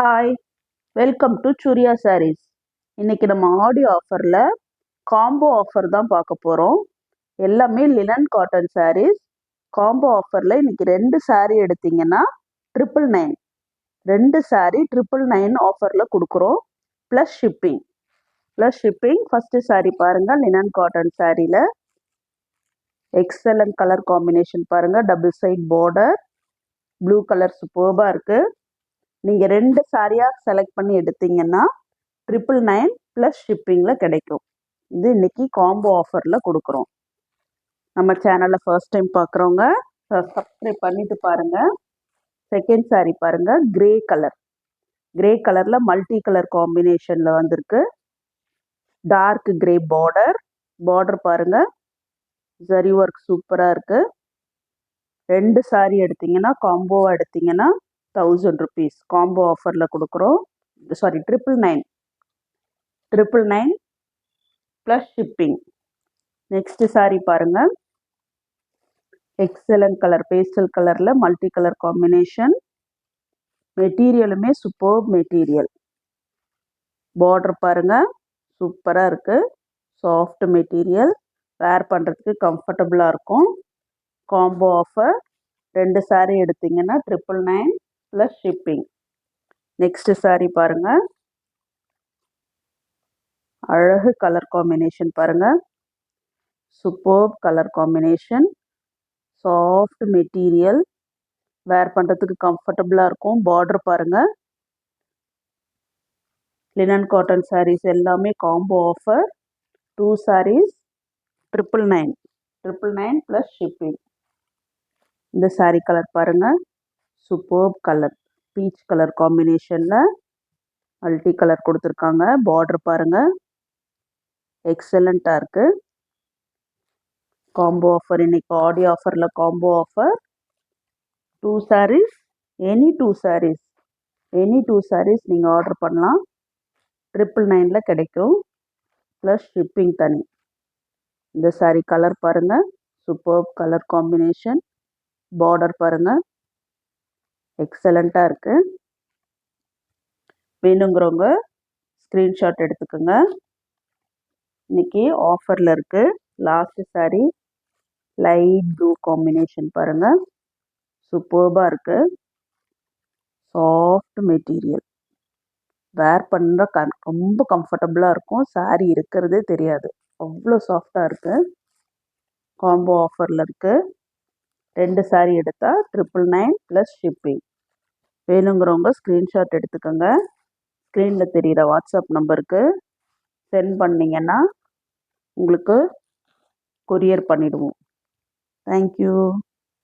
Hi, welcome to Surya Sarees. இன்னைக்கு நம்ம ஆடி ஆஃபரில் காம்போ ஆஃபர் தான் பார்க்க போகிறோம். எல்லாமே லினன் காட்டன் சாரீஸ். காம்போ ஆஃபரில் இன்னைக்கு 2 சாரீ எடுத்தீங்கன்னா 999. 2 சாரீ 999 ஆஃபரில் கொடுக்குறோம். Plus shipping. ஃபஸ்ட்டு சாரீ பாருங்கள், லினன் காட்டன் சாரியில் எக்ஸலண்ட் கலர் காம்பினேஷன் பாருங்கள். Double side border, blue colour சூப்பர்பாக இருக்குது. நீங்கள் 2 சாரியாக செலக்ட் பண்ணி எடுத்தீங்கன்னா 999 ப்ளஸ் ஷிப்பிங்கில் கிடைக்கும். இது இன்னைக்கு காம்போ ஆஃபரில் கொடுக்குறோம். நம்ம சேனலை ஃபர்ஸ்ட் டைம் பார்க்குறவங்க சப்ஸ்கிரைப் பண்ணிட்டு பாருங்கள். செகண்ட் சாரீ பாருங்கள், கிரே கலரில் மல்டி கலர் காம்பினேஷனில் வந்திருக்கு. டார்க் கிரே பார்டர் பாருங்கள், ஜரி ஒர்க் சூப்பராக இருக்குது. 2 சாரீ எடுத்தீங்கன்னா காம்போவாக எடுத்தீங்கன்னா 1000 rupees காம்போ ஆஃபரில் கொடுக்குறோம். Sari 999 plus shipping. Next sari பாருங்கள், எக்ஸலண்ட் கலர் பேஸ்டல் கலரில் மல்டி கலர் காம்பினேஷன். மெட்டீரியலுமே சூப்பர் மெட்டீரியல். பார்டர் பாருங்கள், சூப்பராக இருக்குது. சாஃப்ட் மெட்டீரியல், வேர் பண்ணுறதுக்கு கம்ஃபர்டபுளாக இருக்கும். காம்போ ஆஃபர் 2 சாரீ எடுத்தீங்கன்னா 999 ப்ளஸ் ஷிப்பிங். நெக்ஸ்ட் சாரீ பாருங்கள், அழகு கலர் காம்பினேஷன் பாருங்கள். Superb colour combination, soft material, wear பண்ணுறதுக்கு கம்ஃபர்டபுளாக இருக்கும். பார்டர் பாருங்கள். லினன் காட்டன் சாரீஸ் எல்லாமே combo offer. 2 saris 999 plus shipping. இந்த சாரீ கலர் பாருங்கள், சூப்பர்ப் கலர், பீச் கலர் காம்பினேஷனில் மல்டி கலர் கொடுத்துருக்காங்க. பார்டர் பாருங்கள், எக்ஸலண்ட்டாக இருக்குது. காம்போ ஆஃபர் இன்னைக்கு ஆடி ஆஃபரில் combo offer. 2 saris, any two saris நீங்கள் ஆர்டர் பண்ணலாம். 999 கிடைக்கும், ப்ளஸ் ஷிப்பிங் தனி. இந்த சாரீ கலர் பாருங்கள், சூப்பர்ப் கலர் காம்பினேஷன். பார்டர் பாருங்கள், எக்ஸலண்ட்டாக இருக்குது. வேணுங்கிறவங்க ஸ்க்ரீன்ஷாட் எடுத்துக்கோங்க. இன்னைக்கு ஆஃபரில் இருக்குது. Last sari light blue combination பாருங்கள், சூப்பர்பாக இருக்குது. சாஃப்ட் மெட்டீரியல், வேர் பண்ணுற ரொம்ப கம்ஃபர்டபுளாக இருக்கும். சாரீ இருக்கிறதே தெரியாது, அவ்வளோ சாஃப்டாக இருக்குது. காம்போ ஆஃபரில் இருக்குது. 2 சாரீ எடுத்தால் 999 ப்ளஸ் ஷிப்பிங். வேணுங்கிறவங்க ஸ்க்ரீன்ஷாட் எடுத்துக்கோங்க. ஸ்க்ரீனில் தெரிகிற வாட்ஸ்அப் நம்பருக்கு சென்ட் பண்ணிங்கன்னா உங்களுக்கு கொரியர் பண்ணிவிடுவோம். தேங்க்யூ.